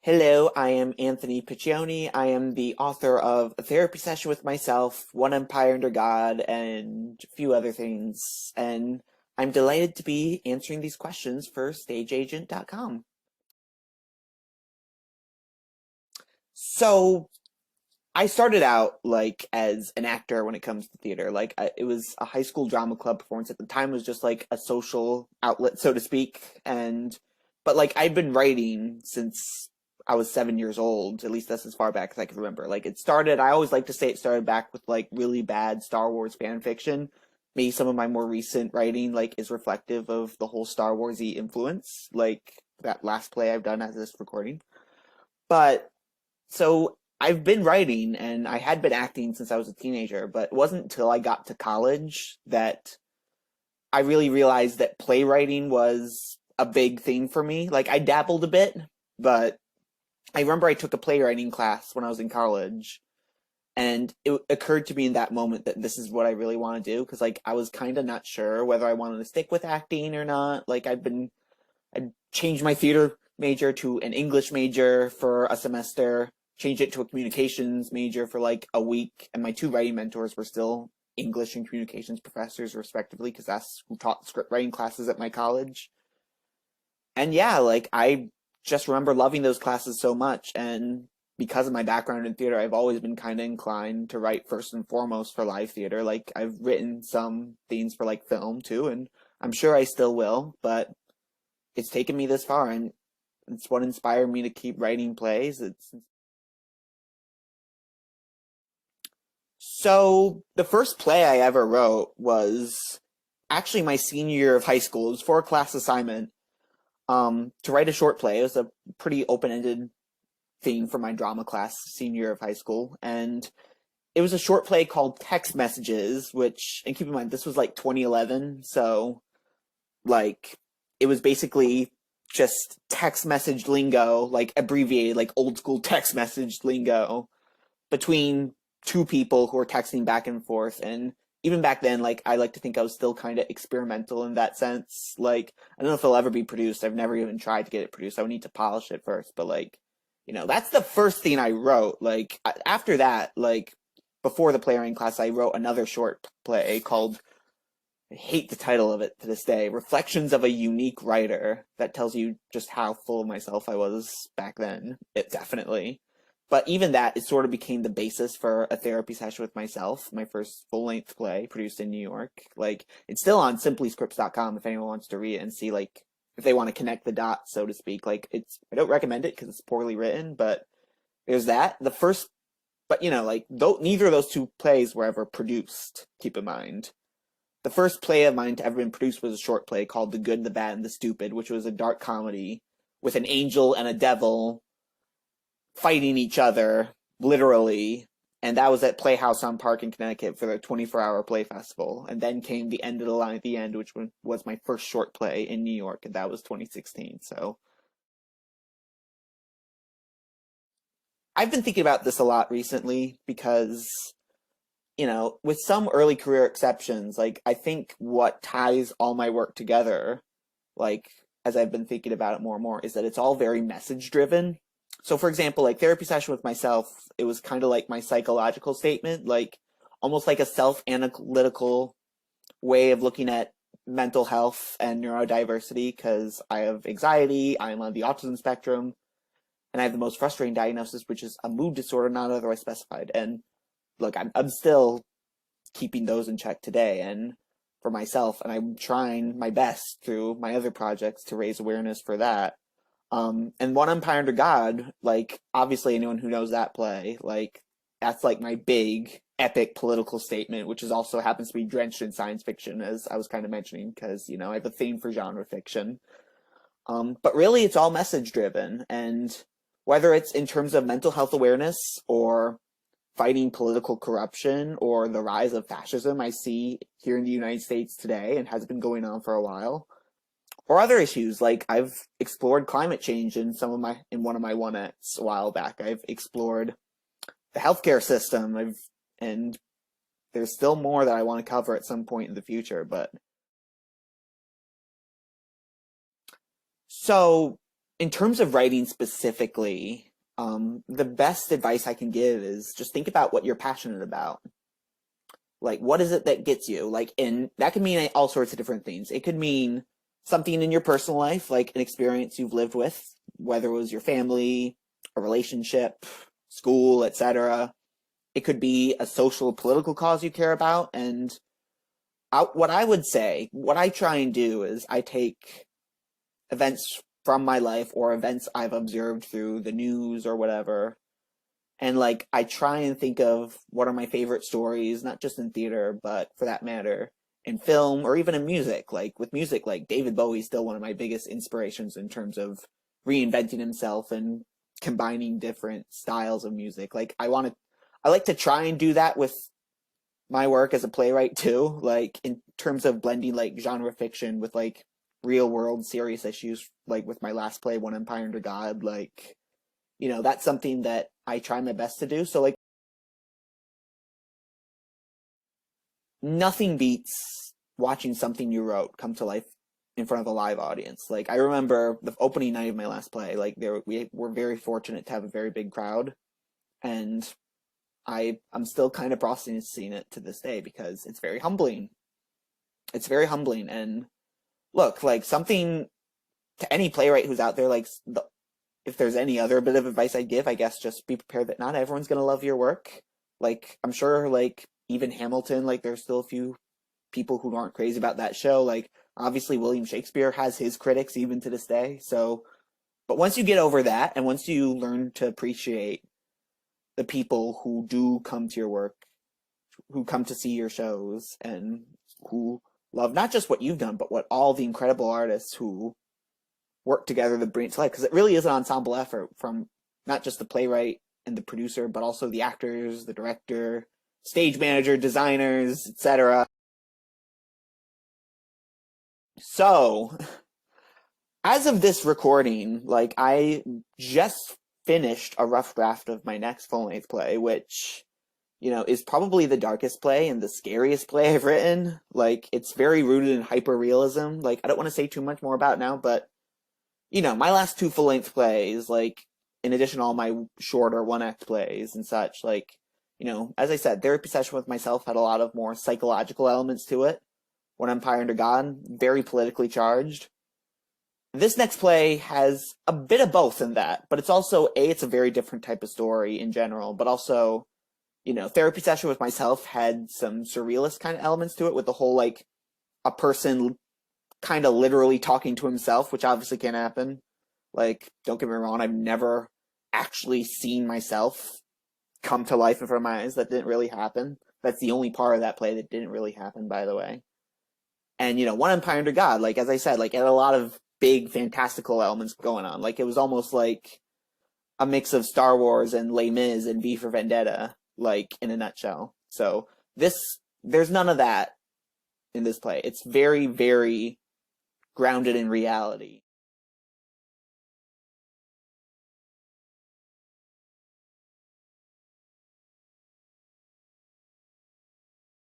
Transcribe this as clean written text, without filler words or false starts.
Hello, I am Anthony Piccione. I am the author of A Therapy Session with Myself, One Empire Under God, and a few other things. And I'm delighted to be answering these questions for StageAgent.com. So I started out like as an actor when it comes to theater. It was a high school drama club performance at the time. It was just like a social outlet, so to speak. But like I'd been writing since I was 7 years old. At least that's as far back as I can remember. Like it started. I always like to say it started back with like really bad Star Wars fan fiction. Maybe some of my more recent writing like is reflective of the whole Star Warsy influence. Like that last play I've done as this recording. But so I've been writing and I had been acting since I was a teenager, but it wasn't until I got to college that I really realized that playwriting was a big thing for me. Like I dabbled a bit, but I remember I took a playwriting class when I was in college, and it occurred to me in that moment that this is what I really want to do, because like I was kind of not sure whether I wanted to stick with acting or not. I'd changed my theater major to an English major for a semester, changed it to a communications major for like a week, and my two writing mentors were still English and communications professors, respectively, because that's who taught script writing classes at my college. And yeah, like I just remember loving those classes so much, and because of my background in theater, I've always been kind of inclined to write first and foremost for live theater. Like I've written some themes for like film too, and I'm sure I still will, but it's taken me this far, and it's what inspired me to keep writing plays. So the first play I ever wrote was actually my senior year of high school. It was for a class assignment, to write a short play. It was a pretty open-ended theme for my drama class senior year of high school, and it was a short play called Text Messages, which, and keep in mind, this was like 2011, so like it was basically just text message lingo, like abbreviated, like old school text message lingo between two people who are texting back and forth. And even back then, like I like to think I was still kind of experimental in that sense. Like I don't know if it'll ever be produced. I've never even tried to get it produced. I would need to polish it first. But like, that's the first thing I wrote. Like after that, like before the playwriting class, I wrote another short play called, I hate the title of it to this day, Reflections of a Unique Writer, that tells you just how full of myself I was back then. It definitely. But even that, it sort of became the basis for A Therapy Session with Myself, my first full-length play produced in New York. Like, it's still on simplyscripts.com if anyone wants to read it and see, like, if they want to connect the dots, so to speak. Like, I don't recommend it because it's poorly written, but there's that. The first, but like, neither of those two plays were ever produced, keep in mind. The first play of mine to ever been produced was a short play called The Good, the Bad, and the Stupid, which was a dark comedy with an angel and a devil fighting each other, literally. And that was at Playhouse on Park in Connecticut for the 24-hour play festival. And then came The End of the Line at the End, which was my first short play in New York, and that was 2016. So I've been thinking about this a lot recently because with some early career exceptions, like I think what ties all my work together, like as I've been thinking about it more and more, is that it's all very message driven. So for example, like Therapy Session with Myself, it was kind of like my psychological statement, like almost like a self-analytical way of looking at mental health and neurodiversity, because I have anxiety, I'm on the autism spectrum, and I have the most frustrating diagnosis, which is a mood disorder not otherwise specified. And look, I'm still keeping those in check today and for myself, and I'm trying my best through my other projects to raise awareness for that. And One Empire Under God, like obviously anyone who knows that play, like that's like my big epic political statement, which is also happens to be drenched in science fiction, as I was kind of mentioning, because I have a theme for genre fiction. But really it's all message driven, and whether it's in terms of mental health awareness or fighting political corruption or the rise of fascism I see here in the United States today and has been going on for a while, or other issues like I've explored climate change in one of my one acts a while back. I've explored the healthcare system. And there's still more that I want to cover at some point in the future. But so In terms of writing specifically, the best advice I can give is just think about what you're passionate about. Like, what is it that gets you? Like, and that could mean all sorts of different things. It could mean something in your personal life, like an experience you've lived with, whether it was your family, a relationship, school, etc. It could be a social, political cause you care about. And what I would say, what I try and do is I take events from my life or events I've observed through the news or whatever, and like I try and think of what are my favorite stories, not just in theater, but for that matter, in film or even in music. Like with music, like David Bowie's still one of my biggest inspirations in terms of reinventing himself and combining different styles of music. Like I like to try and do that with my work as a playwright too, like in terms of blending like genre fiction with like real world serious issues, like with my last play, One Empire Under God, like, that's something that I try my best to do. So like nothing beats watching something you wrote come to life in front of a live audience. Like I remember the opening night of my last play, like we were very fortunate to have a very big crowd, and I'm still kind of processing it to this day because it's very humbling. It's very humbling. And look, like something to any playwright who's out there, like if there's any other bit of advice I'd give, I guess just be prepared that not everyone's gonna love your work. Like I'm sure, like even Hamilton, like there's still a few people who aren't crazy about that show. Like obviously William Shakespeare has his critics even to this day. So, but once you get over that, and once you learn to appreciate the people who do come to your work, who come to see your shows, and who love not just what you've done, but what all the incredible artists who work together to bring it to life, because it really is an ensemble effort from not just the playwright and the producer, but also the actors, the director, stage manager, designers, etc. So, as of this recording, like I just finished a rough draft of my next full-length play, which is probably the darkest play and the scariest play I've written. Like it's very rooted in hyper-realism. Like I don't want to say too much more about it now, but my last two full-length plays, like, in addition to all my shorter one-act plays and such, like, as I said, Therapy Session with Myself had a lot of more psychological elements to it. One Empire Under God, very politically charged. This next play has a bit of both in that, but it's also, it's a very different type of story in general, but also, Therapy Session with Myself had some surrealist kind of elements to it with the whole, like, a person kind of literally talking to himself, which obviously can't happen. Like, don't get me wrong, I've never actually seen myself come to life in front of my eyes. That didn't really happen. That's the only part of that play that didn't really happen, by the way. And, One Empire Under God, like, as I said, like, it had a lot of big fantastical elements going on. Like, it was almost like a mix of Star Wars and Les Mis and V for Vendetta, like, in a nutshell. So, there's none of that in this play. It's very, very grounded in reality.